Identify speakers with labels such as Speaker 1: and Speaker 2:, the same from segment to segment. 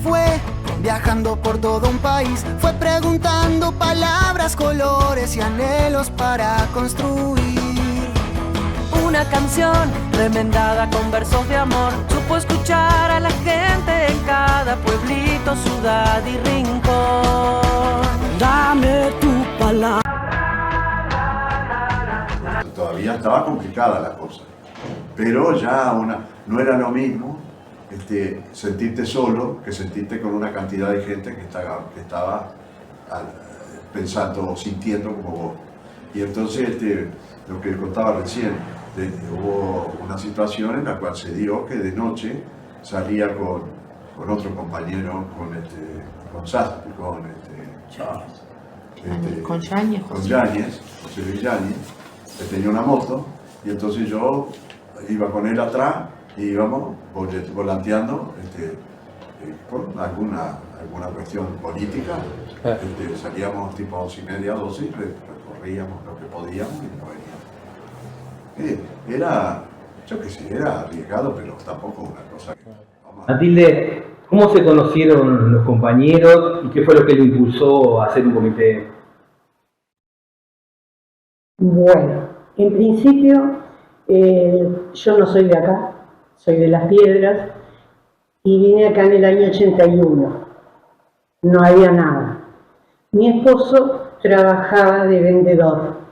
Speaker 1: fue viajando por todo un país, fue preguntando palabras, colores y anhelos para construir
Speaker 2: una canción remendada con versos de amor. Supo escuchar a la gente en cada pueblito, ciudad y rincón. Dame tu palabra.
Speaker 3: Todavía estaba complicada la cosa, pero ya no era lo mismo sentirte solo que sentirte con una cantidad de gente que estaba pensando o sintiendo como vos. Y entonces lo que contaba recién, hubo una situación en la cual se dio que de noche salía con otro compañero, con
Speaker 4: Yáñez,
Speaker 3: José Luis Yáñez, que tenía una moto, y entonces yo iba con él atrás y íbamos volanteando por alguna cuestión política. Salíamos tipo 11:30, 12 y recorríamos lo que podíamos y no veníamos. Era, yo qué sé, era arriesgado, pero tampoco una cosa que...
Speaker 5: Matilde, ¿cómo se conocieron los compañeros y qué fue lo que le impulsó a hacer un comité?
Speaker 4: Bueno, en principio yo no soy de acá, soy de Las Piedras y vine acá en el año 81. No había nada. Mi esposo trabajaba de vendedor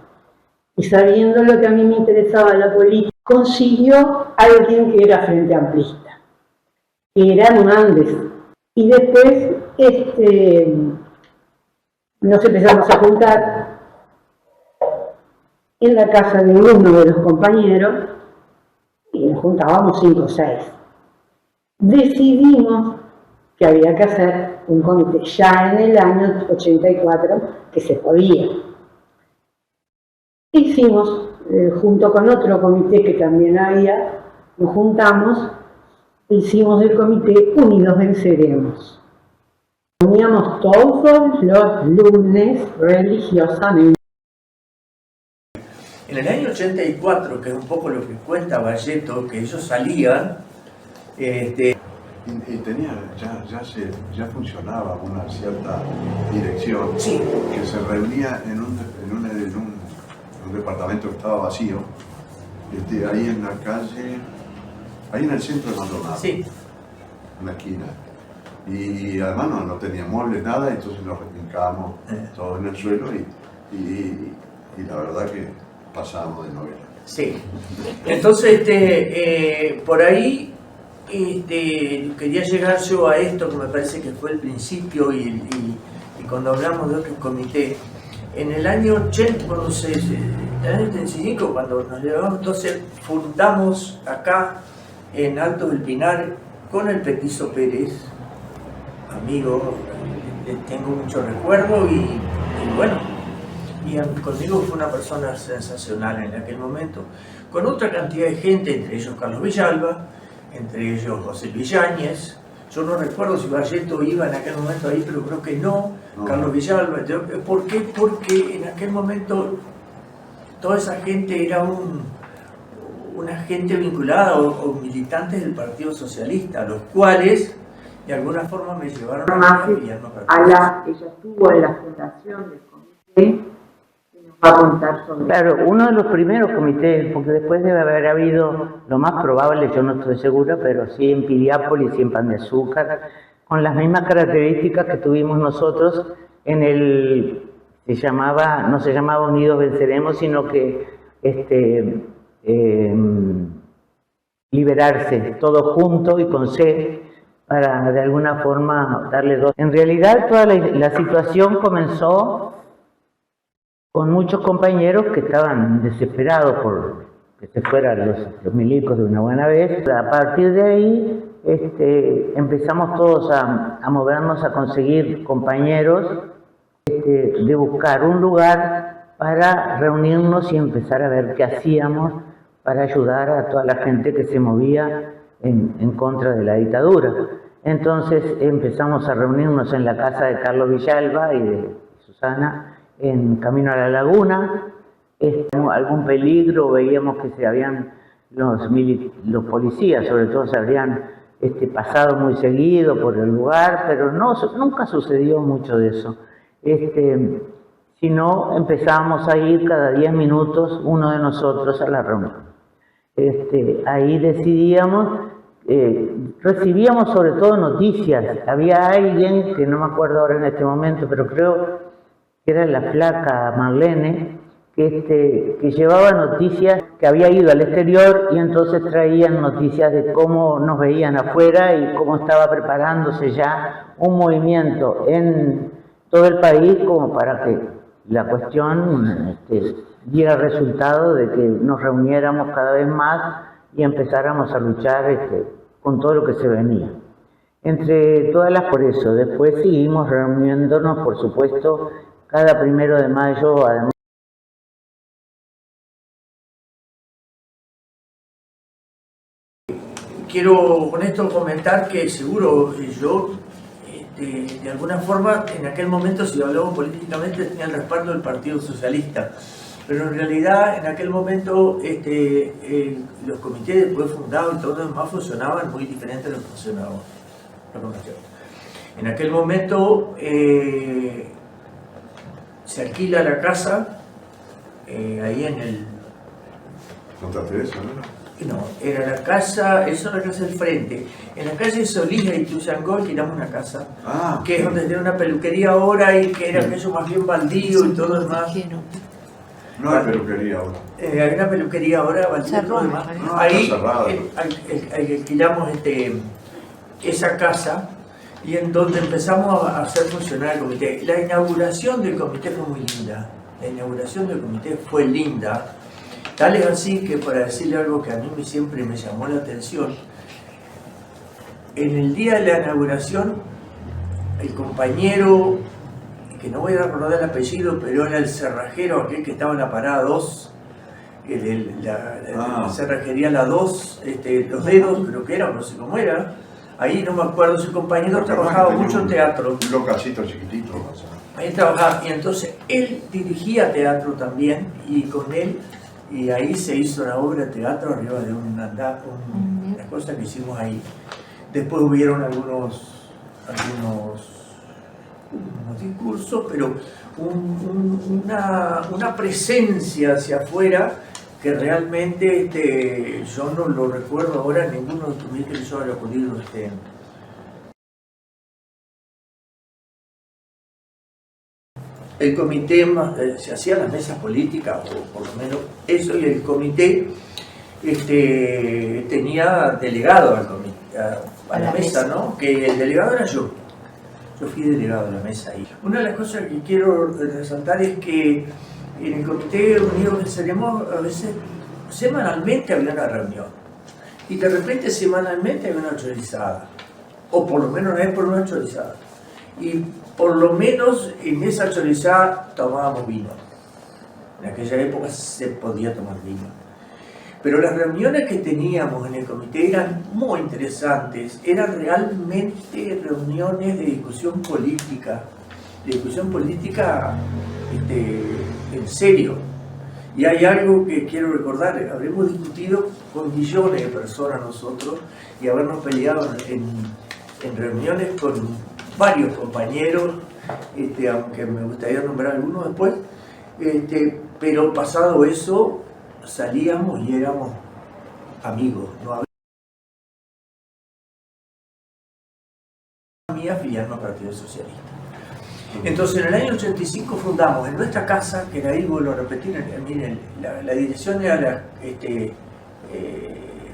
Speaker 4: y sabiendo lo que a mí me interesaba la política, consiguió a alguien que era Frente Amplista, que era Hernández. Y después nos empezamos a juntar en la casa de uno de los compañeros y nos juntábamos 5 o 6. Decidimos que había que hacer un comité ya en el año 84, que se podía. Hicimos, junto con otro comité que también había, nos juntamos, hicimos el comité Unidos Venceremos. Uníamos todos los lunes religiosamente.
Speaker 6: En el año 84, que es un poco lo que cuenta Valleto, que ellos salían,
Speaker 3: Y tenía, ya funcionaba una cierta dirección,
Speaker 6: sí,
Speaker 3: que se reunía en un departamento que estaba vacío, ahí en la calle, ahí en el centro de Maldonado,
Speaker 6: sí,
Speaker 3: en la esquina. Y además no tenía muebles, nada, entonces nos repincábamos todos en el suelo y la verdad que pasábamos de novela.
Speaker 6: sí. Entonces, por ahí quería llegar yo a esto que me parece que fue el principio y cuando hablamos de otro comité, en el año 80, en el año 85, cuando nos llevamos, entonces fundamos acá en Alto del Pinar con el Petizo Pérez, amigo, tengo mucho recuerdo y bueno, y conmigo fue una persona sensacional en aquel momento, con otra cantidad de gente, entre ellos Carlos Villalba, entre ellos José Luis Yáñez. Yo no recuerdo si Valleto iba en aquel momento ahí, pero creo que no. Carlos Villalba. ¿Por qué? Porque en aquel momento toda esa gente era una gente vinculada o militantes del Partido Socialista, los cuales de alguna forma me llevaron a
Speaker 7: ella estuvo en la fundación del comité y nos va a contar sobre...
Speaker 8: Claro, uno de los primeros comités, porque después debe haber habido, lo más probable, yo no estoy segura, pero sí en Piriápolis y en Pan de Azúcar, con las mismas características que tuvimos nosotros en el, no se llamaba Unidos Venceremos, sino que liberarse, todo junto y con C, para de alguna forma darle dos. En realidad toda la situación comenzó con muchos compañeros que estaban desesperados por que se fueran los milicos de una buena vez. A partir de ahí empezamos todos a movernos, a conseguir compañeros, de buscar un lugar para reunirnos y empezar a ver qué hacíamos para ayudar a toda la gente que se movía en contra de la dictadura. Entonces empezamos a reunirnos en la casa de Carlos Villalba y de Susana, en camino a la laguna. Algún peligro, veíamos que se habían los policías, sobre todo se habían pasado muy seguido por el lugar, pero nunca sucedió mucho de eso. Sino empezábamos a ir cada 10 minutos uno de nosotros a la reunión. Ahí decidíamos, recibíamos sobre todo noticias. Había alguien, que no me acuerdo ahora en este momento, pero creo que era la flaca Marlene, que llevaba noticias, que había ido al exterior y entonces traían noticias de cómo nos veían afuera y cómo estaba preparándose ya un movimiento en todo el país como para que la cuestión diera resultado de que nos reuniéramos cada vez más y empezáramos a luchar con todo lo que se venía. Entre todas las por eso, después seguimos reuniéndonos, por supuesto, cada 1 de mayo, además.
Speaker 6: Quiero con esto comentar que seguro yo, de alguna forma, en aquel momento, si hablamos políticamente, tenía el respaldo del Partido Socialista. Pero en realidad, en aquel momento, los comités después fundados y todo lo demás funcionaban muy diferente a lo que funcionaba. En aquel momento se alquila la casa ahí en el...
Speaker 3: Santa Teresa, ¿no?
Speaker 6: No, era la casa, eso era la casa del frente. En la calle Solís y Ituzaingó alquilamos una casa, que es donde tenía una peluquería ahora y que era aquello más bien baldío y todo lo demás.
Speaker 3: No hay peluquería ahora.
Speaker 6: Hay una peluquería ahora, baldío y todo lo demás. Ahí alquilamos esa casa y en donde empezamos a hacer funcionar el comité. La inauguración del comité fue muy linda. La inauguración del comité fue linda. Tal es así que, para decirle algo que a mí siempre me llamó la atención, en el día de la inauguración, el compañero, que no voy a recordar el apellido, pero era el cerrajero, aquel que estaba en la parada 2, la cerrajería la 2, los dedos, creo que era, no sé cómo era, ahí no me acuerdo, su compañero trabajaba mucho en teatro.
Speaker 3: Un localcito chiquitito.
Speaker 6: Ahí trabajaba, y entonces él dirigía teatro también, y con él... Y ahí se hizo la obra de teatro arriba de una cosa que hicimos ahí. Después hubieron algunos discursos, pero una presencia hacia afuera que realmente yo no lo recuerdo ahora en ninguno de los comités que yo haya podido El comité se hacía las mesas políticas, o por lo menos eso, y el comité tenía delegado a la mesa, ¿no? Que el delegado era yo. Yo fui delegado a la mesa ahí. Una de las cosas que quiero resaltar es que en el Comité Unido Venceremos, a veces semanalmente había una reunión. Y de repente semanalmente había una chorizada. O por lo menos una vez por una chorizada. Y por lo menos en esa chorizada tomábamos vino. En aquella época se podía tomar vino. Pero las reuniones que teníamos en el comité eran muy interesantes. Eran realmente reuniones de discusión política. De discusión política en serio. Y hay algo que quiero recordar. Habremos discutido con millones de personas nosotros y habernos peleado en reuniones con varios compañeros, aunque me gustaría nombrar algunos después, pero pasado eso salíamos y éramos amigos. No había afiliarnos al Partido Socialista. Entonces en el año 85 fundamos en nuestra casa, que era ahí, vuelvo a repetir, miren, la dirección era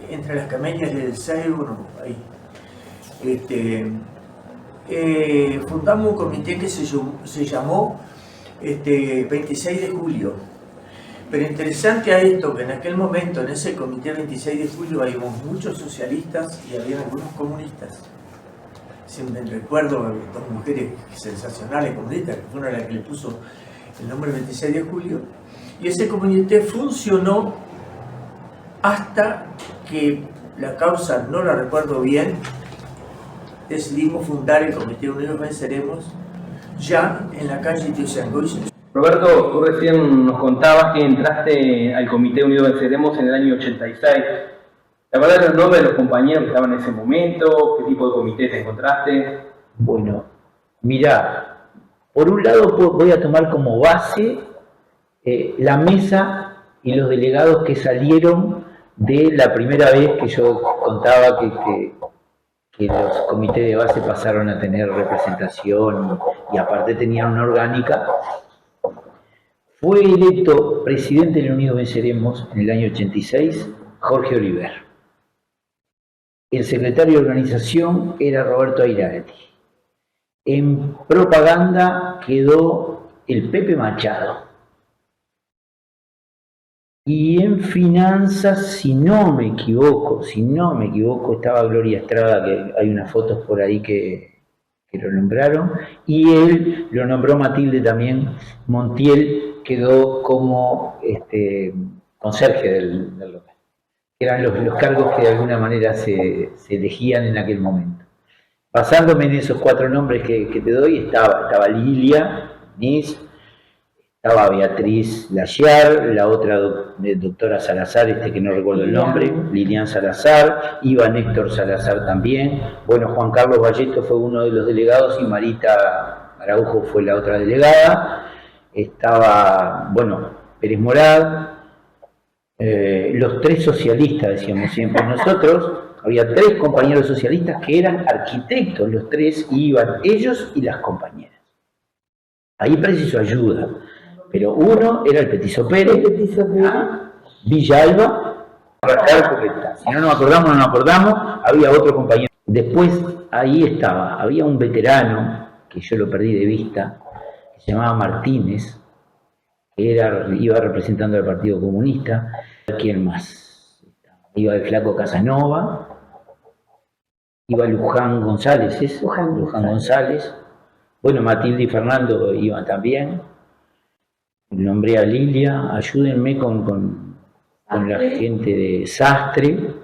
Speaker 6: entre las Cameñas y el Seibo, ahí. Fundamos un comité que se llamó 26 de julio. Pero interesante a esto que en aquel momento, en ese comité 26 de julio, habíamos muchos socialistas y había algunos comunistas. Siempre recuerdo dos mujeres sensacionales comunistas, que fue una de las que le puso el nombre 26 de julio. Y ese comité funcionó hasta que la causa, no la recuerdo bien, decidimos fundar el Comité Unidos Venceremos ya en la calle Ituzaingó.
Speaker 5: Roberto, tú recién nos contabas que entraste al Comité Unidos Venceremos en el año 86. ¿Te acordás los nombres de los compañeros que estaban en ese momento? ¿Qué tipo de comité te encontraste?
Speaker 9: Bueno, mirá, por un lado voy a tomar como base la mesa y los delegados que salieron de la primera vez que yo contaba que los comités de base pasaron a tener representación y aparte tenían una orgánica. Fue electo presidente del Unidos Venceremos en el año 86, Jorge Oliver. El secretario de organización era Roberto Airaldi. En propaganda quedó el Pepe Machado. Y en finanzas, si no me equivoco, estaba Gloria Estrada, que hay unas fotos por ahí que lo nombraron, y él lo nombró Matilde también. Montiel quedó como conserje del local. Eran los cargos que de alguna manera se elegían en aquel momento. Basándome en esos 4 nombres que te doy, estaba Lilia Nis, estaba Beatriz Layar, la otra doctora Salazar, que no recuerdo el nombre, Lilian Salazar, iba Néctor Salazar también, bueno, Juan Carlos Valleto fue uno de los delegados y Marita Araujo fue la otra delegada, estaba, bueno, Pérez Morad, los 3 socialistas, decíamos siempre nosotros. Había 3 compañeros socialistas que eran arquitectos, los 3 iban, ellos y las compañeras. Ahí preciso ayuda, pero uno era el Petizo Pérez, Villalba, porque si no nos acordamos, no nos acordamos, había otro compañero. Después ahí estaba, había un veterano, que yo lo perdí de vista, que se llamaba Martínez, que iba representando al Partido Comunista. ¿Quién más? Iba el flaco Casanova, iba Luján González, Luján González. Bueno, Matilde y Fernando iban también. Nombré a Lilia, ayúdenme con la gente de Sastre.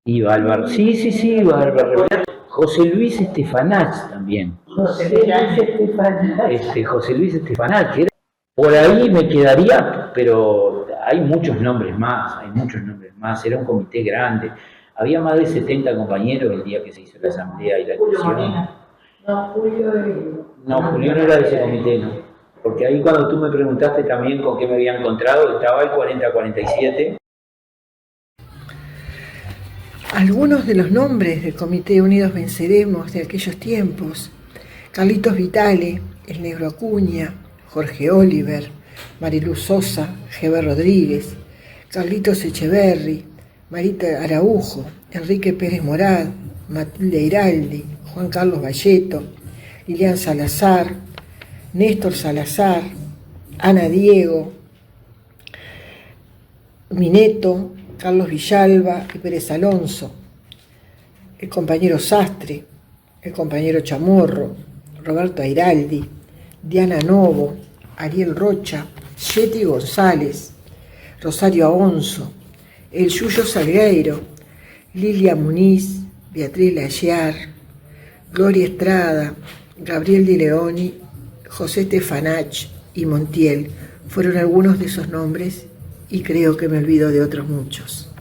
Speaker 9: Iba Álvaro, sí, iba Álvaro. José Luis Estefanach también. José Luis Estefanach, que era, por ahí me quedaría, pero hay muchos nombres más, era un comité grande, había más de 70 compañeros el día que se hizo la asamblea y la elección. No, Julio no era de ese comité, no, porque ahí cuando tú me preguntaste también con qué me había encontrado, estaba el 40-47.
Speaker 10: Algunos de los nombres del Comité Unidos Venceremos de aquellos tiempos: Carlitos Vitale, el Negro Acuña, Jorge Oliver, Mariluz Sosa, Geber Rodríguez, Carlitos Echeverri, Marita Araujo, Enrique Pérez Morad, Matilde Airaldi, Juan Carlos Valleto, Lilian Salazar, Néstor Salazar, Ana Diego, Mineto, Carlos Villalba y Pérez Alonso, el compañero Sastre, el compañero Chamorro, Roberto Airaldi, Diana Novo, Ariel Rocha, Yeti González, Rosario Aonzo, el Yuyo Salgueiro, Lilia Muniz, Beatriz Layar, Gloria Estrada, Gabriel Di Leoni, José Estefanach y Montiel fueron algunos de esos nombres, y creo que me olvido de otros muchos.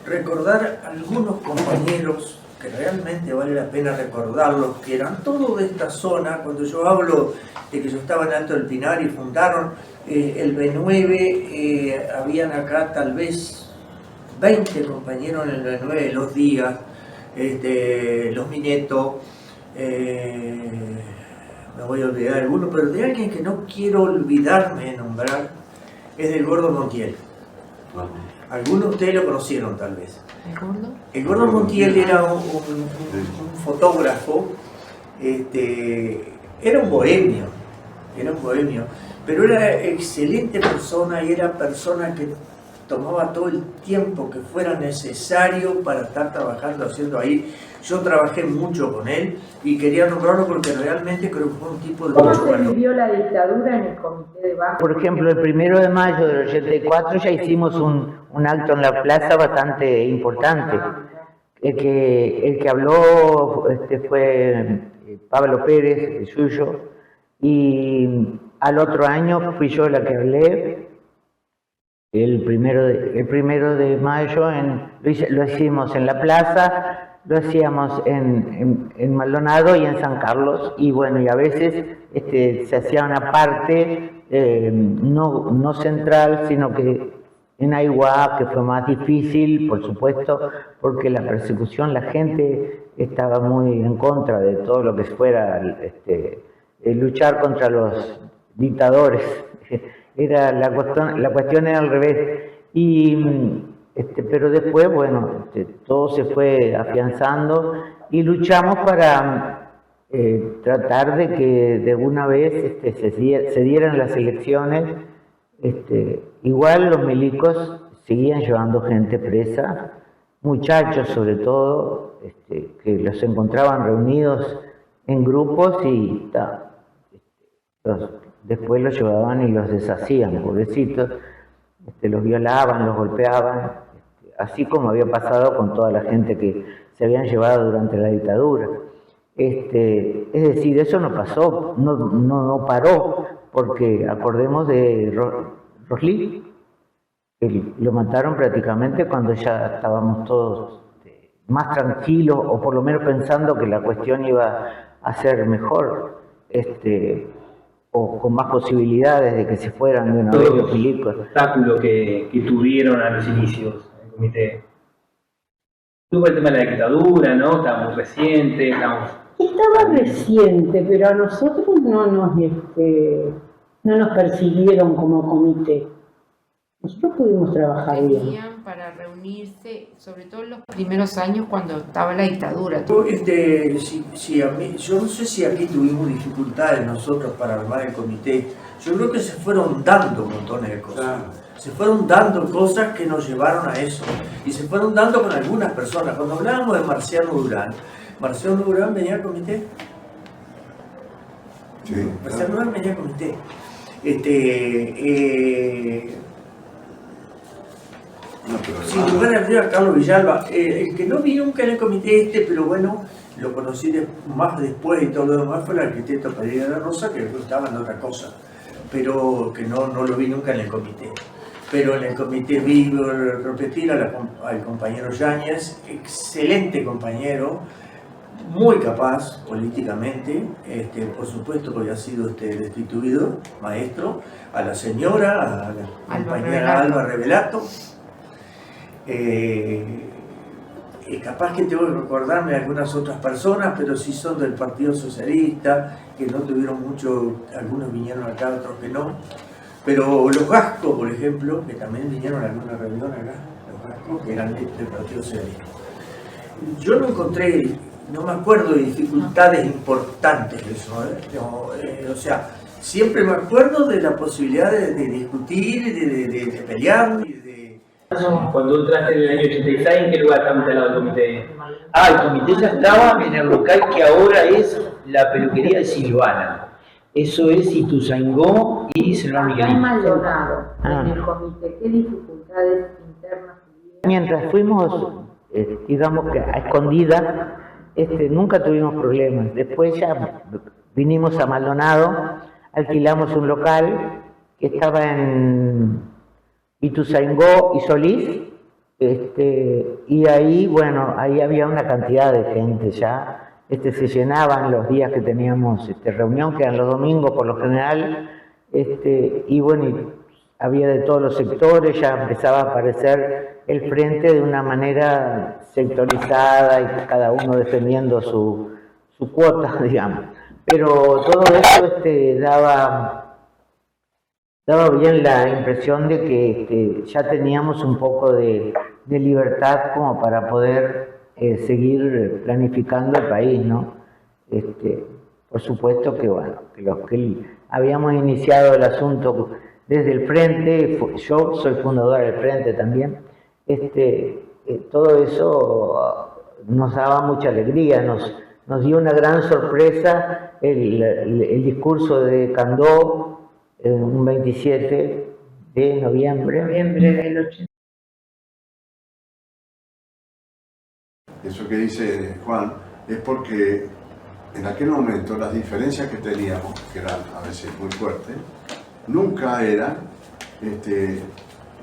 Speaker 6: Recordar algunos compañeros que realmente vale la pena recordarlos, que eran todos de esta zona. Cuando yo hablo de que yo estaba en Alto del Pinar y fundaron el B9, habían acá tal vez 20 compañeros en el B9, los Díaz, los Mineto, me voy a olvidar alguno, pero de alguien que no quiero olvidarme de nombrar es del Gordo Montiel. Algunos de ustedes lo conocieron tal vez. El Gordo Montiel era un fotógrafo, era un bohemio, pero era excelente persona y era persona que tomaba todo el tiempo que fuera necesario para estar trabajando, haciendo ahí. Yo trabajé mucho con él y quería nombrarlo porque realmente creo que fue un tipo de mucho valor.
Speaker 7: ¿Cómo se vivió la dictadura en el comité de base?
Speaker 8: Por ejemplo, el 1 de mayo del 84 ya hicimos un acto en la plaza bastante importante. El que habló fue Pablo Pérez, el suyo, y al otro año fui yo la que hablé. El primero de mayo lo hicimos en la plaza, lo hacíamos en Maldonado y en San Carlos, y bueno, y a veces se hacía una parte no central, sino que en Aiguá, que fue más difícil, por supuesto, porque la persecución, la gente estaba muy en contra de todo lo que fuera luchar contra los dictadores. Era la cuestión era al revés. Pero después, bueno, todo se fue afianzando y luchamos para tratar de que de alguna vez se dieran las elecciones. Igual los milicos seguían llevando gente presa, muchachos sobre todo, que los encontraban reunidos en grupos y después los llevaban y los deshacían, pobrecitos, los violaban, los golpeaban, así como había pasado con toda la gente que se habían llevado durante la dictadura. Es decir, eso no pasó, no paró, porque acordemos de Rosli, que lo mataron prácticamente cuando ya estábamos todos más tranquilos, o por lo menos pensando que la cuestión iba a ser mejor, o con más posibilidades de que se fueran de una vez los milicos.
Speaker 5: El obstáculo que tuvieron a los inicios del comité. Tuvo el tema de la dictadura, ¿no? Estaba muy reciente,
Speaker 4: Estaba reciente, pero a nosotros no nos persiguieron como comité. Nosotros pudimos trabajar bien.
Speaker 7: Tenían para reunirse, sobre todo en los primeros años cuando estaba la dictadura.
Speaker 6: Yo no sé si aquí tuvimos dificultades nosotros para armar el comité. Yo creo que se fueron dando montones de cosas. Claro. Se fueron dando cosas que nos llevaron a eso. Y se fueron dando con algunas personas. Cuando hablábamos de Marciano Durán venía al comité.
Speaker 3: Sí,
Speaker 6: Marciano Durán venía al comité. Sin lugar a dudas, Carlos Villalba, el que no vi nunca en el comité pero bueno, lo conocí más después y todo lo demás, fue el arquitecto Pereira de la Rosa, que estaba en otra cosa, pero que no lo vi nunca en el comité. Pero en el comité vi repetir al compañero Yáñez, excelente compañero, muy capaz políticamente, por supuesto que había sido destituido, maestro, a la señora, a la compañera Alba Revelato. Capaz que tengo que recordarme de algunas otras personas, pero sí son del Partido Socialista, que no tuvieron mucho, algunos vinieron acá, otros que no. Pero los Gascos, por ejemplo, que también vinieron a alguna reunión acá, los Gascos, que eran del Partido Socialista. Yo no encontré, no me acuerdo de dificultades importantes de eso, o sea, siempre me acuerdo de la posibilidad de discutir, de pelear.
Speaker 5: Cuando entraste en el año 86, ¿en qué lugar estaba instalado el comité?
Speaker 9: El comité ya estaba en el local que ahora es la peluquería de Silvana. Eso es Ituzaingó y San Miguelito.
Speaker 7: En Maldonado, en el comité, ¿qué dificultades internas tuvieron?
Speaker 8: Mientras fuimos, digamos que a escondidas, nunca tuvimos problemas. Después ya vinimos a Maldonado, alquilamos un local que estaba en Ituzaingó y Solís, y ahí, bueno, ahí había una cantidad de gente ya. Se llenaban los días que teníamos reunión, que eran los domingos por lo general, y bueno, y había de todos los sectores, ya empezaba a aparecer el frente de una manera sectorizada y cada uno defendiendo su cuota, digamos. Pero todo eso daba bien la impresión de que ya teníamos un poco de libertad como para poder seguir planificando el país, ¿no? Por supuesto que, bueno, que los que habíamos iniciado el asunto desde el Frente, yo soy fundador del Frente también, todo eso nos daba mucha alegría, nos dio una gran sorpresa el discurso de Candó, un 27 de noviembre del 80.
Speaker 3: Eso que dice Juan es porque en aquel momento las diferencias que teníamos, que eran a veces muy fuertes, nunca eran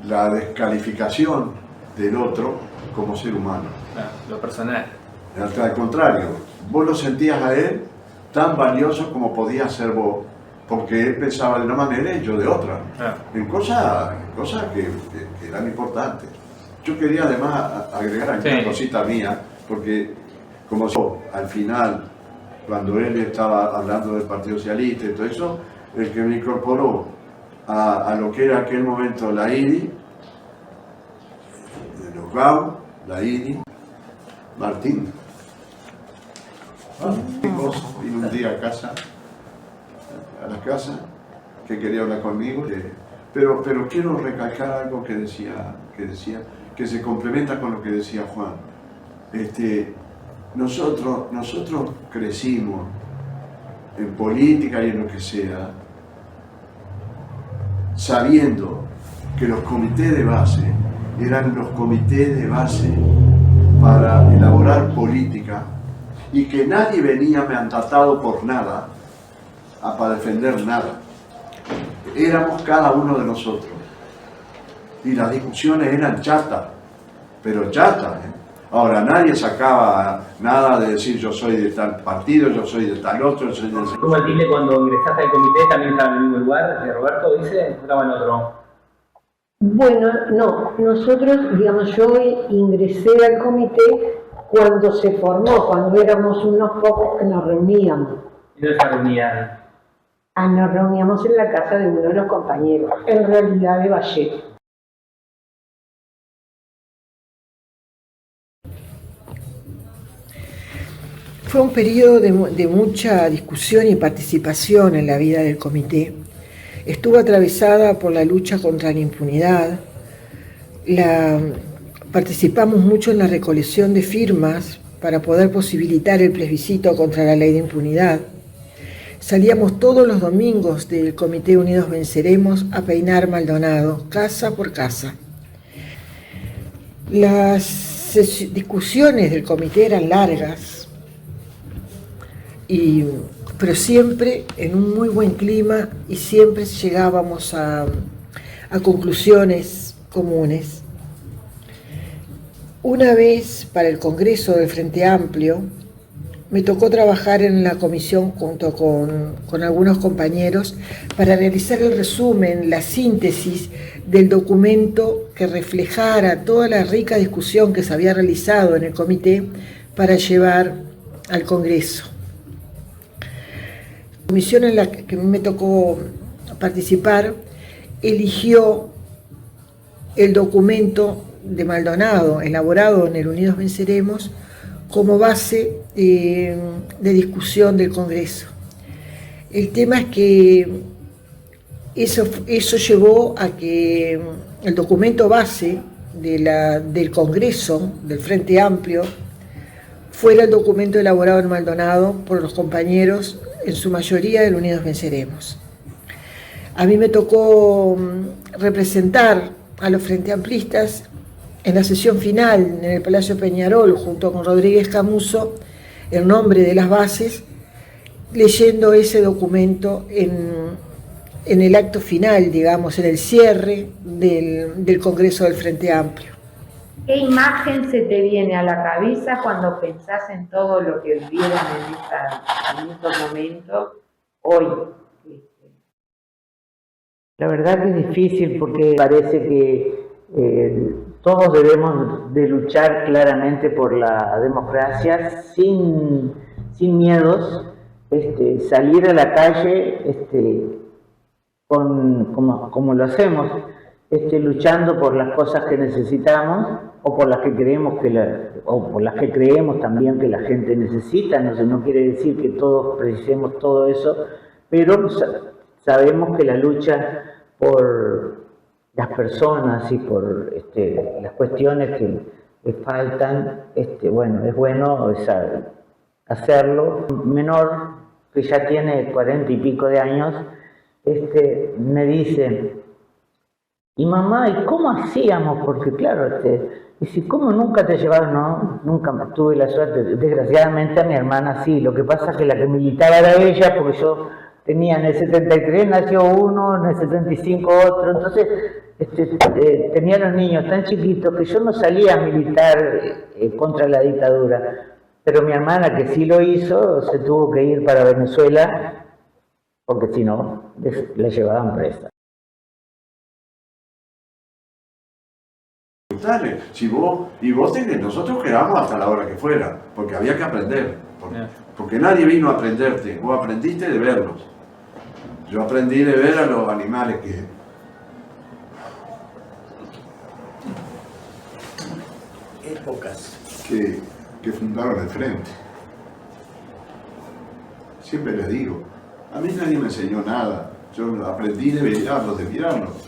Speaker 3: la descalificación del otro como ser humano.
Speaker 5: Lo personal.
Speaker 3: Al contrario, vos lo sentías a él tan valioso como podías ser vos, porque él pensaba de una manera y yo de otra, en cosas que eran importantes. Yo quería además agregar aquí una cosita mía, porque como yo, al final, cuando él estaba hablando del Partido Socialista y todo eso, el que me incorporó a lo que era en aquel momento la IRI, de los GAU, la IRI, Martín. Vino un día a la casa, que quería hablar conmigo, pero quiero recalcar algo que decía, que se complementa con lo que decía Juan. Nosotros crecimos en política y en lo que sea, sabiendo que los comités de base eran los comités de base para elaborar política y que nadie venía mandatado por nada para defender nada. Éramos cada uno de nosotros y las discusiones eran chatas, pero chatas. Ahora, nadie sacaba nada de decir yo soy de tal partido, yo soy de tal otro, yo soy de...
Speaker 5: ¿Tú, Matilde, cuando ingresaste al comité también estaba en el mismo lugar de Roberto, dice? ¿O estaba en otro?
Speaker 4: Bueno, no, nosotros, digamos, yo ingresé al comité cuando se formó, cuando éramos unos pocos que nos reuníamos.
Speaker 5: ¿Y dónde se reunían?
Speaker 4: Nos reuníamos en la casa de uno de los compañeros, en realidad de Valle.
Speaker 10: Fue un periodo de mucha discusión y participación en la vida del comité. Estuvo atravesada por la lucha contra la impunidad. Participamos mucho en la recolección de firmas para poder posibilitar el plebiscito contra la ley de impunidad. Salíamos todos los domingos del Comité Unidos Venceremos a peinar Maldonado, casa por casa. Las discusiones del comité eran largas, pero siempre en un muy buen clima y siempre llegábamos a conclusiones comunes. Una vez, para el Congreso del Frente Amplio, me tocó trabajar en la comisión junto con algunos compañeros para realizar el resumen, la síntesis del documento que reflejara toda la rica discusión que se había realizado en el comité para llevar al Congreso. La comisión en la que me tocó participar eligió el documento de Maldonado, elaborado en el Unidos Venceremos, como base de discusión del Congreso. El tema es que eso llevó a que el documento base del Congreso, del Frente Amplio, fuera el documento elaborado en Maldonado por los compañeros, en su mayoría del Unidos Venceremos. A mí me tocó representar a los Frente Amplistas en la sesión final en el Palacio Peñarol, junto con Rodríguez Camuso, en nombre de las bases, leyendo ese documento en el acto final, digamos, en el cierre del Congreso del Frente Amplio.
Speaker 7: ¿Qué imagen se te viene a la cabeza cuando pensás en todo lo que vivieron en estos momentos hoy?
Speaker 8: La verdad que es difícil porque parece que todos debemos de luchar claramente por la democracia sin miedos, salir a la calle como lo hacemos, luchando por las cosas que necesitamos o por las que creemos también que la gente necesita. No quiere decir que todos precisemos todo eso, pero sabemos que la lucha por las personas y por las cuestiones que faltan, bueno, es bueno hacerlo. Un menor que ya tiene 40 y pico de años, me dice, Y mamá, ¿y cómo hacíamos? Porque claro, y si ¿cómo nunca te llevaron? No, nunca tuve la suerte. Desgraciadamente a mi hermana sí. Lo que pasa es que la que militaba era ella, porque yo tenía en el 73 nació uno, en el 75 otro. Entonces tenía los niños tan chiquitos que yo no salía a militar contra la dictadura. Pero mi hermana, que sí lo hizo, se tuvo que ir para Venezuela, porque si no, la llevaban presa.
Speaker 3: Si vos, nosotros quedamos hasta la hora que fuera, porque había que aprender, porque nadie vino a aprenderte, vos aprendiste de verlos. Yo aprendí de ver a los animales que fundaron el frente. Siempre les digo, a mí nadie me enseñó nada, yo aprendí de mirarlos.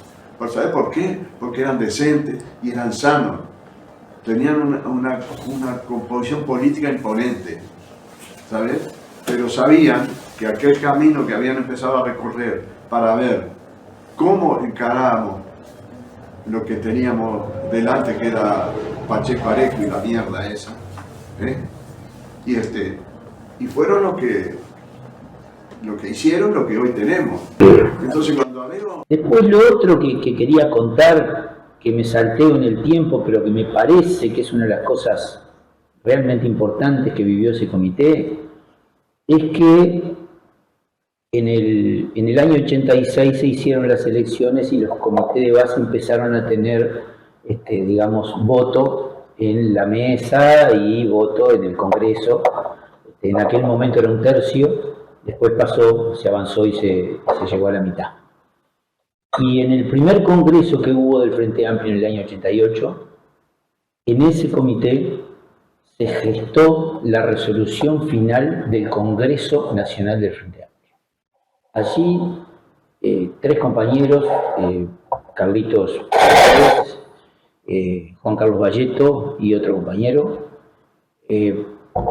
Speaker 3: ¿Sabes por qué? Porque eran decentes y eran sanos. Tenían una composición política imponente, ¿sabes? Pero sabían que aquel camino que habían empezado a recorrer para ver cómo encarábamos lo que teníamos delante, que era Pacheco Areco y la mierda esa, y fueron lo que hicieron, lo que hoy tenemos. Entonces cuando veo...
Speaker 9: Después lo otro que quería contar, que me salteo en el tiempo, pero que me parece que es una de las cosas realmente importantes que vivió ese comité, es que en el año 86 se hicieron las elecciones y los comités de base empezaron a tener, digamos, voto en la mesa y voto en el Congreso. En aquel momento era 1/3, después se avanzó y se llegó a la mitad. Y en el primer congreso que hubo del Frente Amplio en el año 88, en ese comité se gestó la resolución final del Congreso Nacional del Frente Amplio. Allí 3 compañeros, Carlitos, Juan Carlos Valleto y otro compañero,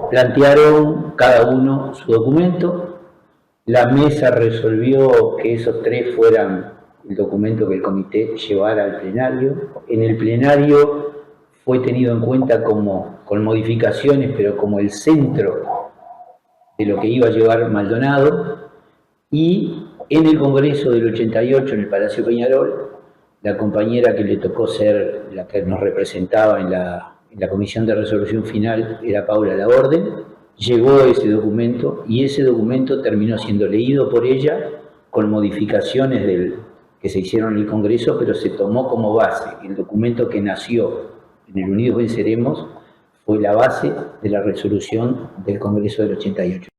Speaker 9: plantearon cada uno su documento. La mesa resolvió que esos 3 fueran el documento que el comité llevara al plenario. En el plenario fue tenido en cuenta con modificaciones, pero como el centro de lo que iba a llevar Maldonado. Y en el Congreso del 88, en el Palacio Peñarol, la compañera que le tocó ser la que nos representaba en la comisión de resolución final era Paula Laborde. Llegó ese documento y ese documento terminó siendo leído por ella con modificaciones que se hicieron en el Congreso, pero se tomó como base. El documento que nació en el Unidos Venceremos fue la base de la resolución del Congreso del 88.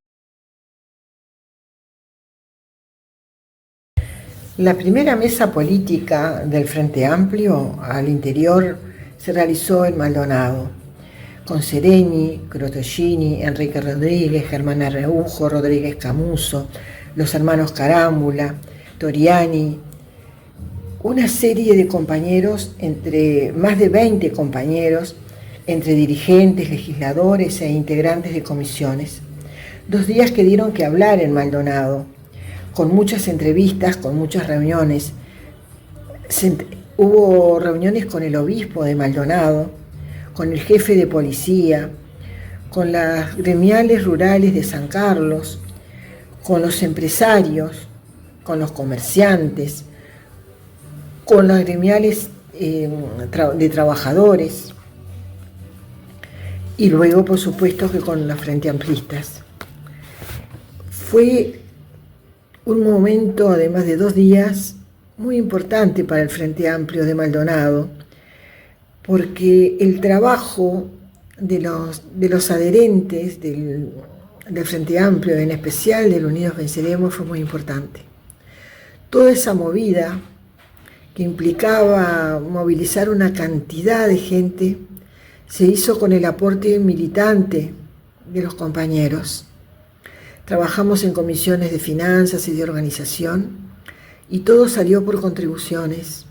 Speaker 10: La primera mesa política del Frente Amplio al interior se realizó en Maldonado, con Sereni, Crotogini, Enrique Rodríguez, Germán Arreujo, Rodríguez Camuso, los hermanos Carámbula, Toriani, una serie de compañeros, más de 20 compañeros, entre dirigentes, legisladores e integrantes de comisiones. 2 días que dieron que hablar en Maldonado, con muchas entrevistas, con muchas reuniones. Hubo reuniones con el obispo de Maldonado, con el jefe de policía, con las gremiales rurales de San Carlos, con los empresarios, con los comerciantes, con las gremiales de trabajadores y luego, por supuesto, que con los Frente Amplistas. Fue un momento, además de 2 días, muy importante para el Frente Amplio de Maldonado, porque el trabajo de los adherentes del Frente Amplio, en especial del Unidos Venceremos, fue muy importante. Toda esa movida que implicaba movilizar una cantidad de gente se hizo con el aporte militante de los compañeros. Trabajamos en comisiones de finanzas y de organización y todo salió por contribuciones.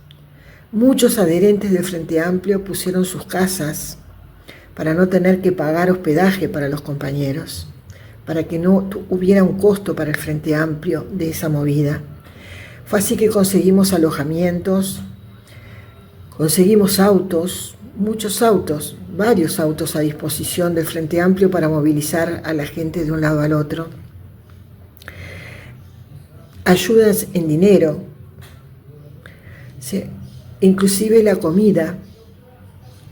Speaker 10: Muchos adherentes del Frente Amplio pusieron sus casas para no tener que pagar hospedaje para los compañeros, para que no hubiera un costo para el Frente Amplio de esa movida. Fue así que conseguimos alojamientos Conseguimos autos, muchos autos, varios autos a disposición del Frente Amplio para movilizar a la gente de un lado al otro. Ayudas en dinero, inclusive la comida.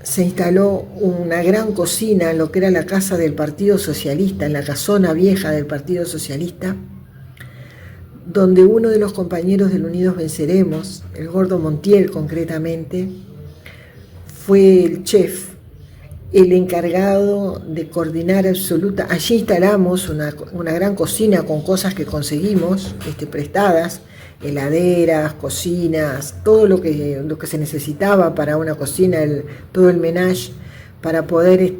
Speaker 10: Se instaló una gran cocina en lo que era la casa del Partido Socialista, en la casona vieja del Partido Socialista, donde uno de los compañeros del Unidos Venceremos, el Gordo Montiel concretamente, fue el chef, el encargado de coordinar absoluta. Allí instalamos una gran cocina con cosas que conseguimos, prestadas, heladeras, cocinas, todo lo que se necesitaba para una cocina, todo el menage, para poder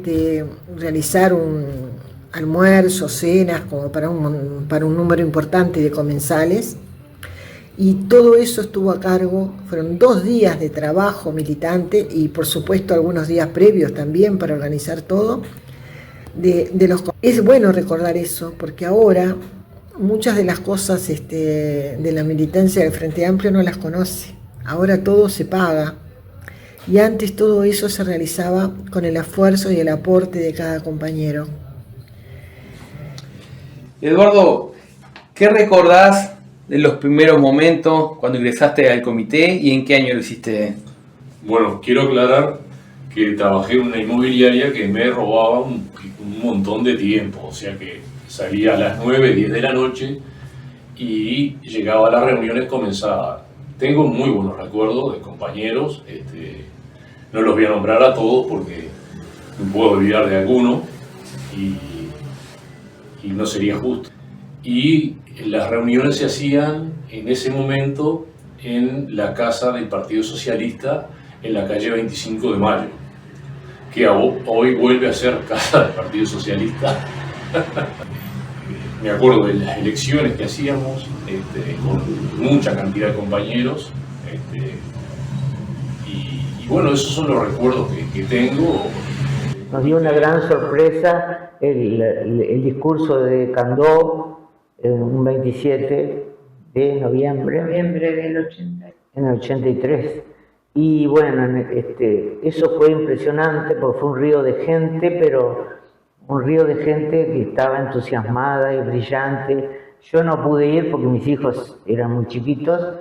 Speaker 10: realizar un almuerzo, cenas, como para un número importante de comensales. Y todo eso estuvo a cargo, fueron 2 días de trabajo militante y por supuesto algunos días previos también para organizar todo. Es bueno recordar eso, porque ahora muchas de las cosas de la militancia del Frente Amplio no las conoce. Ahora todo se paga y antes todo eso se realizaba con el esfuerzo y el aporte de cada compañero.
Speaker 5: Eduardo, ¿qué recordás de los primeros momentos cuando ingresaste al comité y en qué año lo hiciste?
Speaker 11: Bueno, quiero aclarar que trabajé en una inmobiliaria que me robaba un montón de tiempo, o sea que salía a las 9, 10 de la noche y llegaba a las reuniones, comenzaba. Tengo muy buenos recuerdos de compañeros, no los voy a nombrar a todos porque me puedo olvidar de alguno y no sería justo. Y las reuniones se hacían en ese momento en la casa del Partido Socialista en la calle 25 de Mayo, que hoy vuelve a ser casa del Partido Socialista. Me acuerdo de las elecciones que hacíamos con mucha cantidad de compañeros y bueno, esos son los recuerdos que tengo.
Speaker 8: Nos dio una gran sorpresa el discurso de Candó un 27 de noviembre
Speaker 7: Del 80.
Speaker 8: en el 83. Y bueno, eso fue impresionante porque fue un río de gente, pero un río de gente que estaba entusiasmada y brillante. Yo no pude ir porque mis hijos eran muy chiquitos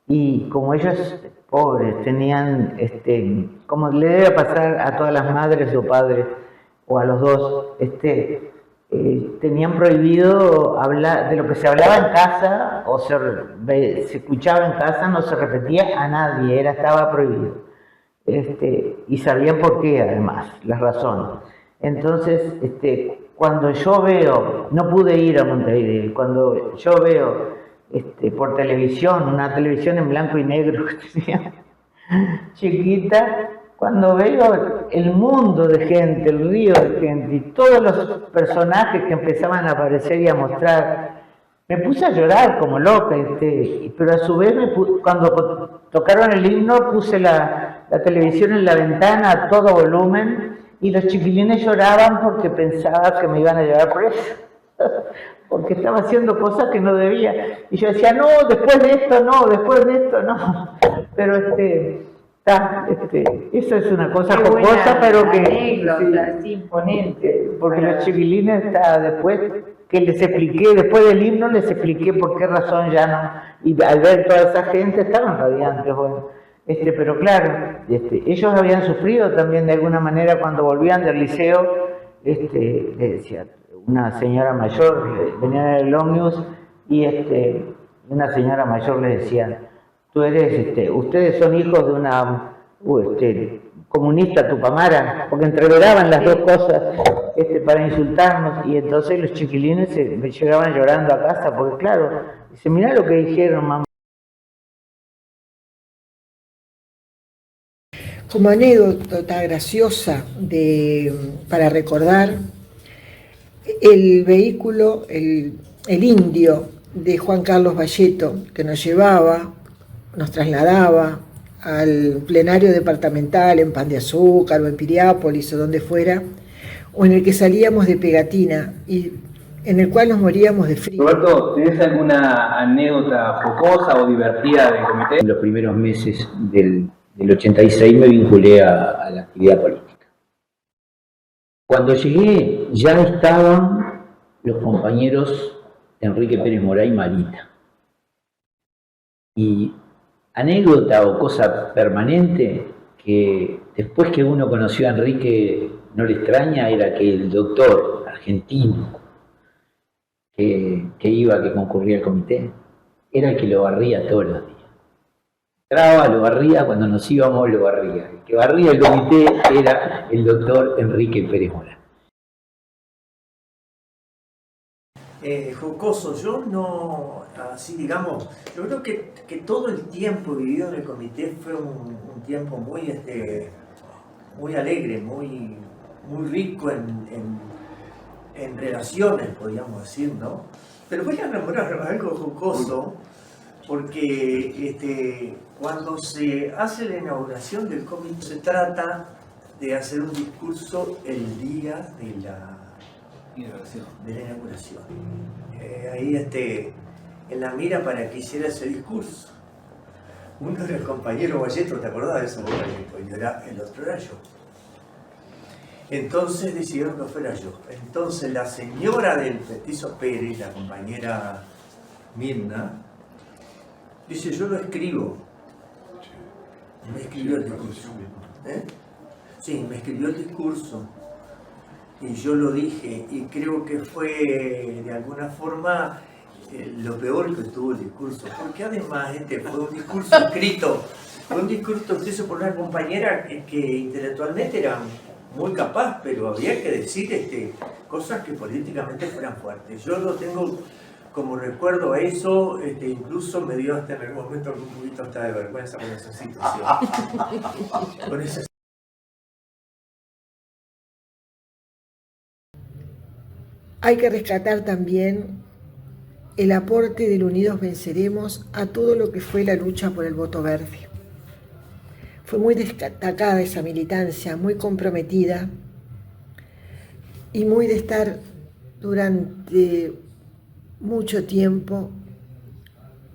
Speaker 8: y como ellos, pobres, tenían, como le debe pasar a todas las madres o padres, o a los dos, tenían prohibido hablar de lo que se hablaba en casa o se escuchaba en casa, no se repetía a nadie, estaba prohibido. Y sabían por qué, además, las razones. Entonces, cuando yo veo, no pude ir a Montevideo, cuando yo veo por televisión, una televisión en blanco y negro que tenía, chiquita, cuando veo el mundo de gente, el río de gente y todos los personajes que empezaban a aparecer y a mostrar, me puse a llorar como loca, pero a su vez cuando tocaron el himno puse la televisión en la ventana a todo volumen y los chiquilines lloraban porque pensaba que me iban a llevar preso, porque estaba haciendo cosas que no debía. Y yo decía, no, después de esto no. Pero eso es una cosa jocosa, pero que
Speaker 7: anécdota, sí, imponente.
Speaker 8: porque los chiquilines después que les expliqué, después del himno les expliqué por qué razón ya no, y al ver toda esa gente estaban radiantes, bueno, pero claro, ellos habían sufrido también de alguna manera cuando volvían del liceo, le decía, una señora mayor, venía en el ómnibus y una señora mayor le decía, tú eres, ustedes son hijos de una comunista tupamara, porque entreveraban las dos cosas para insultarnos, y entonces los chiquilines llegaban llorando a casa, porque claro, dice, mirá lo que dijeron, mamá.
Speaker 10: Como anécdota graciosa para recordar, el vehículo, el indio de Juan Carlos Valleto, que nos trasladaba al plenario departamental en Pan de Azúcar o en Piriápolis o donde fuera, o en el que salíamos de pegatina y en el cual nos moríamos de frío.
Speaker 5: Roberto, ¿tenés alguna anécdota jocosa o divertida del comité?
Speaker 9: En los primeros meses del del 86 me vinculé a la actividad política. Cuando llegué ya estaban los compañeros Enrique Pérez Morá y Marita. Y anécdota o cosa permanente, que después que uno conoció a Enrique no le extraña, era que el doctor argentino que concurría al comité, era el que lo barría todos los días. Entraba, lo barría, cuando nos íbamos lo barría. El que barría el comité era el doctor Enrique Pérez Morá.
Speaker 6: Jocoso, yo no, así digamos, yo creo que todo el tiempo vivido en el comité fue un tiempo muy, muy alegre, muy rico en relaciones, podríamos decir, ¿no? Pero voy a nombrar algo jocoso, porque cuando se hace la inauguración del comité, se trata de hacer un discurso el día de la inauguración. Ahí en la mira para que hiciera ese discurso. Uno era el compañero Valletro, ¿te acordás de eso? El otro era yo. Entonces decidieron que fuera yo. Entonces la señora del Petizo Pérez, la compañera Mirna, dice: yo lo escribo. Me escribió el discurso. Sí, me escribió el discurso. Y yo lo dije, y creo que fue de alguna forma lo peor que tuvo el discurso, porque además fue un discurso escrito, por una compañera que intelectualmente era muy capaz, pero había que decir cosas que políticamente fueran fuertes. Yo lo tengo como recuerdo a eso, incluso me dio hasta en algún momento un poquito hasta de vergüenza con esa situación.
Speaker 10: Hay que rescatar también el aporte del Unidos Venceremos a todo lo que fue la lucha por el voto verde. Fue muy destacada esa militancia, muy comprometida y muy de estar durante mucho tiempo,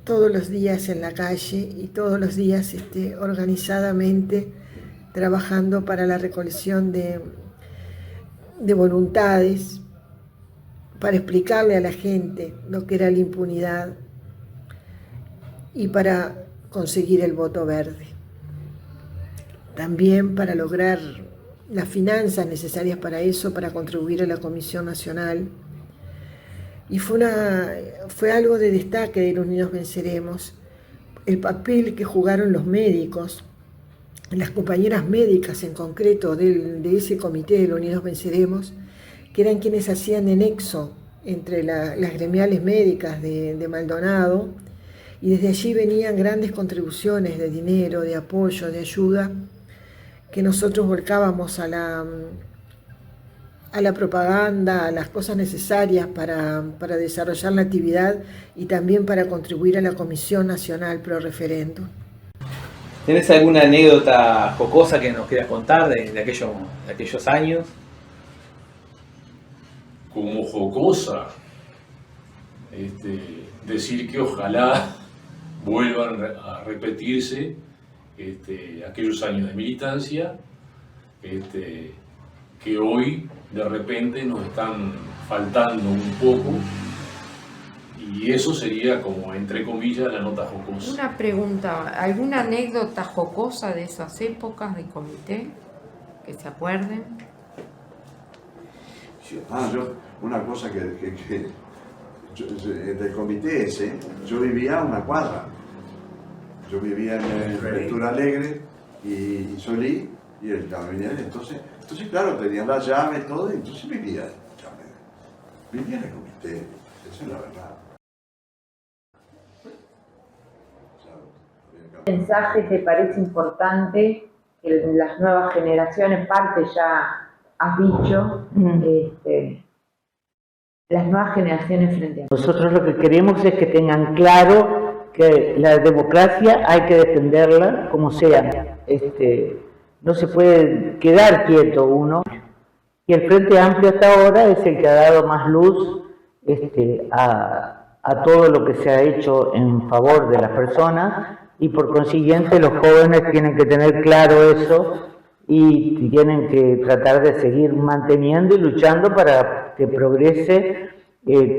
Speaker 10: todos los días en la calle y todos los días organizadamente trabajando para la recolección de voluntades, para explicarle a la gente lo que era la impunidad y para conseguir el voto verde. También para lograr las finanzas necesarias para eso, para contribuir a la Comisión Nacional. Y fue algo de destaque de los Unidos Venceremos, el papel que jugaron los médicos, las compañeras médicas en concreto de ese comité de los Unidos Venceremos, que eran quienes hacían el nexo entre las gremiales médicas de Maldonado, y desde allí venían grandes contribuciones de dinero, de apoyo, de ayuda, que nosotros volcábamos a la propaganda, a las cosas necesarias para desarrollar la actividad y también para contribuir a la Comisión Nacional Pro Referéndum.
Speaker 5: ¿Tenés alguna anécdota jocosa que nos quieras contar de aquellos años?
Speaker 11: Como jocosa, decir que ojalá vuelvan a repetirse aquellos años de militancia que hoy de repente nos están faltando un poco, y eso sería como entre comillas la nota jocosa.
Speaker 7: Una pregunta, ¿alguna anécdota jocosa de esas épocas de comité que se acuerden?
Speaker 3: Una cosa del comité ese, yo vivía a una cuadra. Yo vivía en Ventura Alegre y Solí y el Avenida. Entonces, claro, tenían la llave y todo, y entonces vivía en el comité. Esa es la verdad.
Speaker 7: ¿Qué mensaje te parece importante que las nuevas generaciones, parte ya has dicho, las nuevas generaciones frente a
Speaker 8: nosotros? Lo que queremos es que tengan claro que la democracia hay que defenderla como sea. No se puede quedar quieto uno. Y el Frente Amplio hasta ahora es el que ha dado más luz a todo lo que se ha hecho en favor de las personas y por consiguiente los jóvenes tienen que tener claro eso y tienen que tratar de seguir manteniendo y luchando para que progrese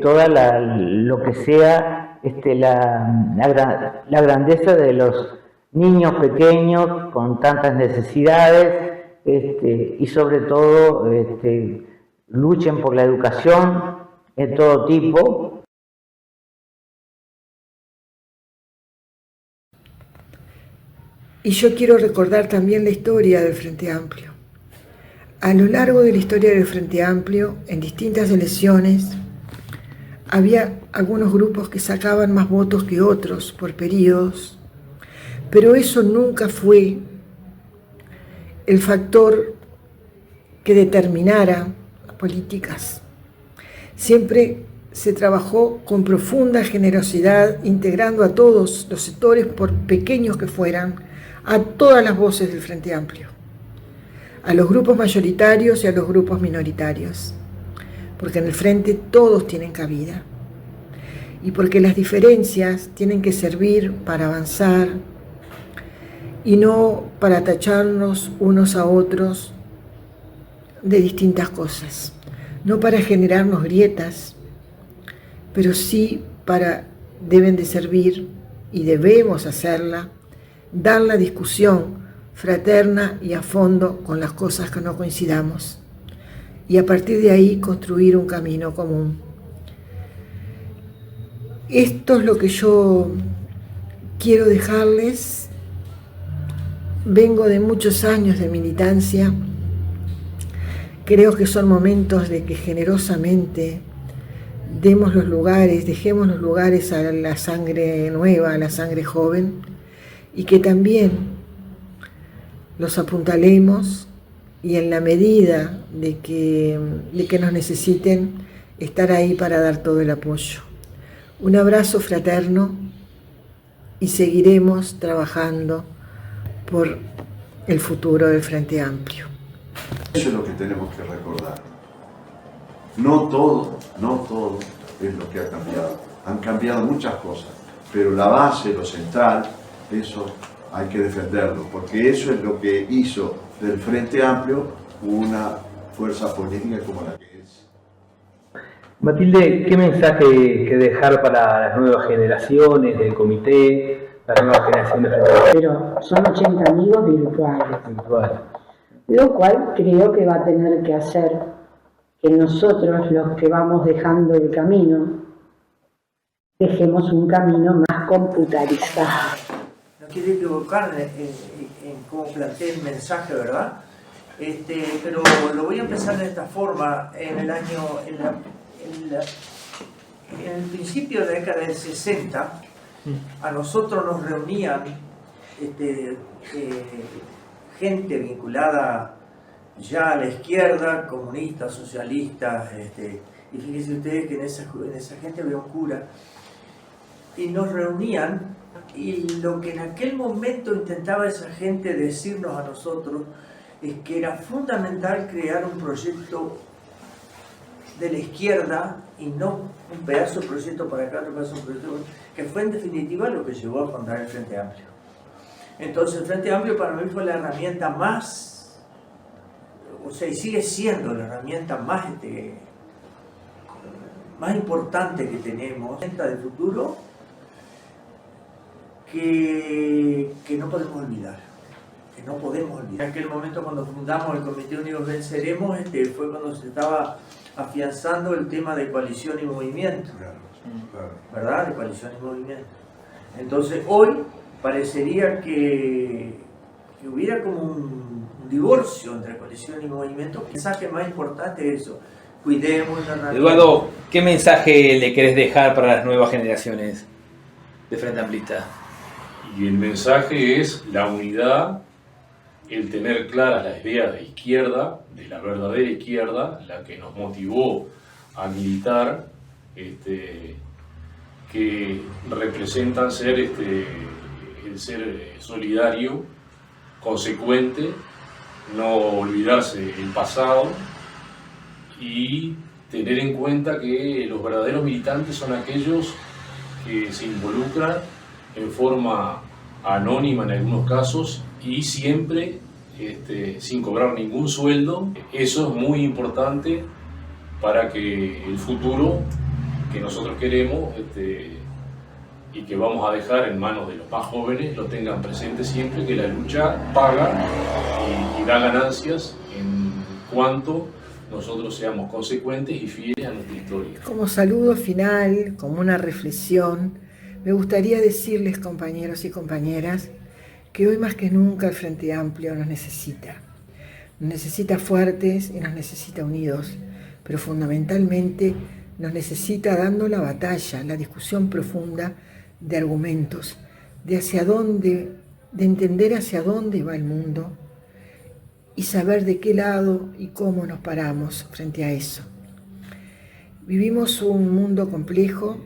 Speaker 8: toda lo que sea la grandeza de los niños pequeños con tantas necesidades, y sobre todo luchen por la educación de todo tipo.
Speaker 10: Y yo quiero recordar también la historia del Frente Amplio. A lo largo de la historia del Frente Amplio, en distintas elecciones, había algunos grupos que sacaban más votos que otros por periodos, pero eso nunca fue el factor que determinara las políticas. Siempre se trabajó con profunda generosidad, integrando a todos los sectores, por pequeños que fueran, a todas las voces del Frente Amplio, a los grupos mayoritarios y a los grupos minoritarios, porque en el Frente todos tienen cabida y porque las diferencias tienen que servir para avanzar y no para tacharnos unos a otros de distintas cosas, no para generarnos grietas, pero sí deben de servir, y debemos hacerla, dar la discusión fraterna y a fondo con las cosas que no coincidamos, y a partir de ahí construir un camino común. Esto es lo que yo quiero dejarles. Vengo de muchos años de militancia. Creo que son momentos de que generosamente dejemos los lugares a la sangre nueva, a la sangre joven, y que también los apuntalemos y en la medida de que nos necesiten, estar ahí para dar todo el apoyo. Un abrazo fraterno y seguiremos trabajando por el futuro del Frente Amplio.
Speaker 3: Eso es lo que tenemos que recordar. No todo es lo que ha cambiado. Han cambiado muchas cosas, pero la base, lo central, eso hay que defenderlo, porque eso es lo que hizo del Frente Amplio una fuerza política como la que es.
Speaker 5: Matilde, ¿qué mensaje que dejar para las nuevas generaciones del comité, las nuevas generaciones de Frente Amplio?
Speaker 4: Pero son 80 amigos virtuales, lo cual creo que va a tener que hacer que nosotros, los que vamos dejando el camino, dejemos un camino más computarizado.
Speaker 6: No quiero equivocarme en cómo planteé el mensaje, ¿verdad? Pero lo voy a empezar de esta forma. En el principio de la década del 60, a nosotros nos reunían gente vinculada ya a la izquierda, comunistas, socialistas, y fíjense ustedes que en esa gente había un cura, y nos reunían, y lo que en aquel momento intentaba esa gente decirnos a nosotros es que era fundamental crear un proyecto de la izquierda y no un pedazo de proyecto para acá, otro pedazo de proyecto, que fue en definitiva lo que llevó a fundar el Frente Amplio. Entonces el Frente Amplio para mí fue la herramienta más, y sigue siendo la herramienta más importante que tenemos, del futuro, que no podemos olvidar. En aquel momento, cuando fundamos el Comité Unidos Venceremos, fue cuando se estaba afianzando el tema de coalición y movimiento, ¿verdad? De coalición y movimiento. Entonces hoy parecería que hubiera como un divorcio entre coalición y movimiento. El mensaje más importante es eso: cuidemos la herramienta.
Speaker 5: Eduardo, ¿qué mensaje le querés dejar para las nuevas generaciones de Frente Amplista?
Speaker 11: Y el mensaje es la unidad, el tener claras las ideas de izquierda, de la verdadera izquierda, la que nos motivó a militar, que representan ser el ser solidario, consecuente, no olvidarse el pasado y tener en cuenta que los verdaderos militantes son aquellos que se involucran en forma anónima en algunos casos y siempre sin cobrar ningún sueldo. Eso es muy importante para que el futuro que nosotros queremos y que vamos a dejar en manos de los más jóvenes lo tengan presente siempre, que la lucha paga y da ganancias en cuanto nosotros seamos consecuentes y fieles a nuestra historia.
Speaker 10: Como saludo final, como una reflexión, me gustaría decirles, compañeros y compañeras, que hoy más que nunca el Frente Amplio nos necesita. Nos necesita fuertes y nos necesita unidos, pero fundamentalmente nos necesita dando la batalla, la discusión profunda de argumentos, de entender hacia dónde va el mundo y saber de qué lado y cómo nos paramos frente a eso. Vivimos un mundo complejo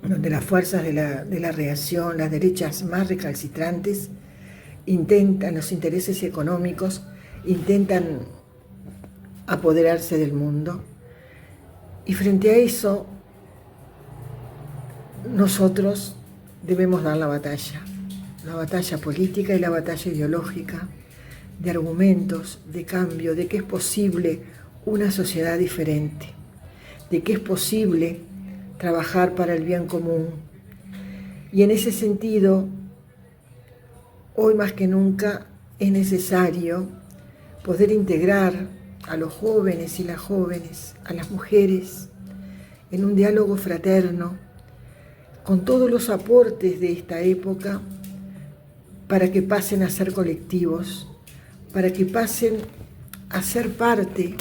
Speaker 10: donde las fuerzas de la reacción, las derechas más recalcitrantes, intentan, los intereses económicos, intentan apoderarse del mundo. Y frente a eso, nosotros debemos dar la batalla política y la batalla ideológica, de argumentos, de cambio, de que es posible una sociedad diferente, de que es posible trabajar para el bien común. Y en ese sentido, hoy más que nunca es necesario poder integrar a los jóvenes y las jóvenes, a las mujeres, en un diálogo fraterno, con todos los aportes de esta época, para que pasen a ser colectivos, para que pasen a ser parte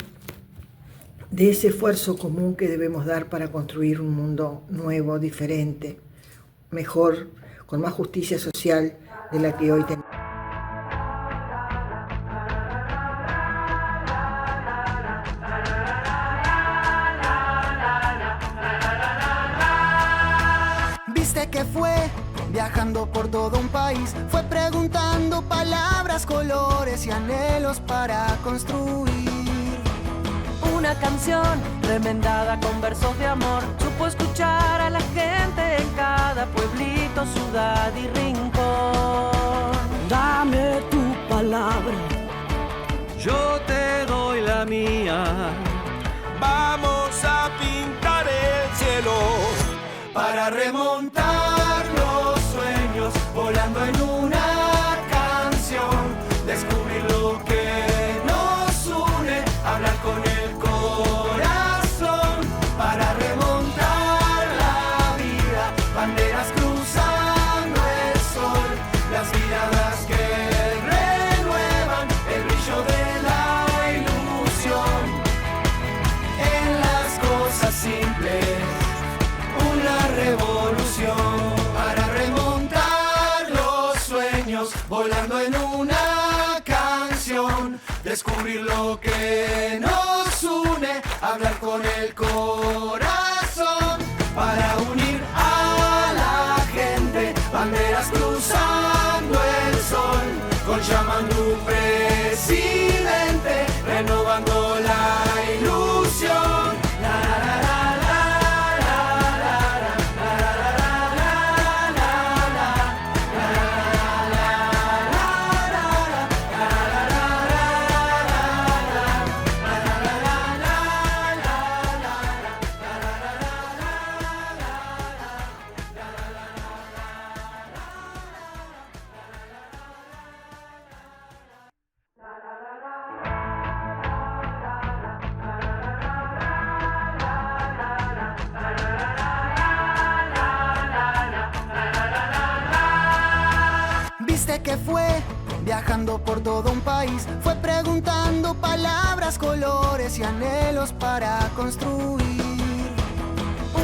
Speaker 10: de ese esfuerzo común que debemos dar para construir un mundo nuevo, diferente, mejor, con más justicia social de la que hoy tenemos.
Speaker 1: Viste que fue viajando por todo un país, fue preguntando palabras, colores y anhelos para construir
Speaker 2: una canción remendada con versos de amor. Supo escuchar a la gente en cada pueblito, ciudad y rincón.
Speaker 12: Dame tu palabra, yo te doy la mía. Vamos a pintar el cielo
Speaker 1: para remontar los sueños, volando en una canción, descubrir lo que nos une, hablar con el corazón, para remontar la vida, banderas cruzando el sol, las miradas que renuevan el brillo de la ilusión, en las cosas simples una revolución, para remontar los sueños, volando en una canción, descubrir lo que nos une, hablar con el corazón, para unir a la gente, banderas cruzando el sol, con Yamandu presidente, renovando la ilusión. Que fue viajando por todo un país, fue preguntando palabras, colores y anhelos para construir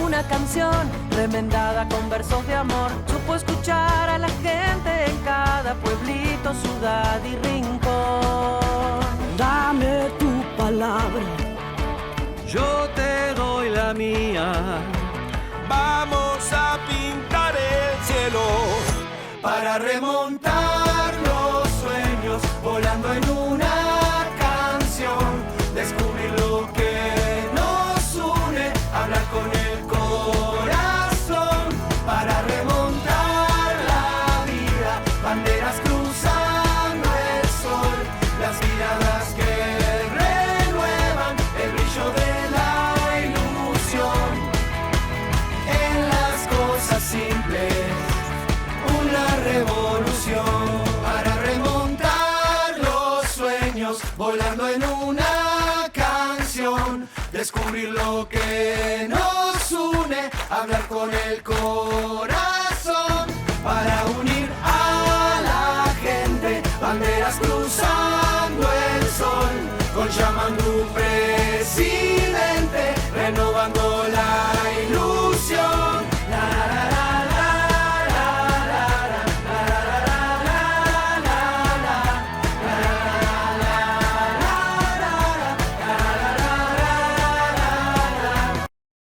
Speaker 2: una canción remendada con versos de amor. Supo escuchar a la gente en cada pueblito, ciudad y rincón.
Speaker 12: Dame tu palabra, yo te doy la mía. Vamos a pintar el cielo
Speaker 1: para remontar los sueños, volando en una canción, descubrir lo que nos une, hablar con el corazón, para remontar la vida, volando en una canción, descubrir lo que nos une, hablar con el corazón para unir.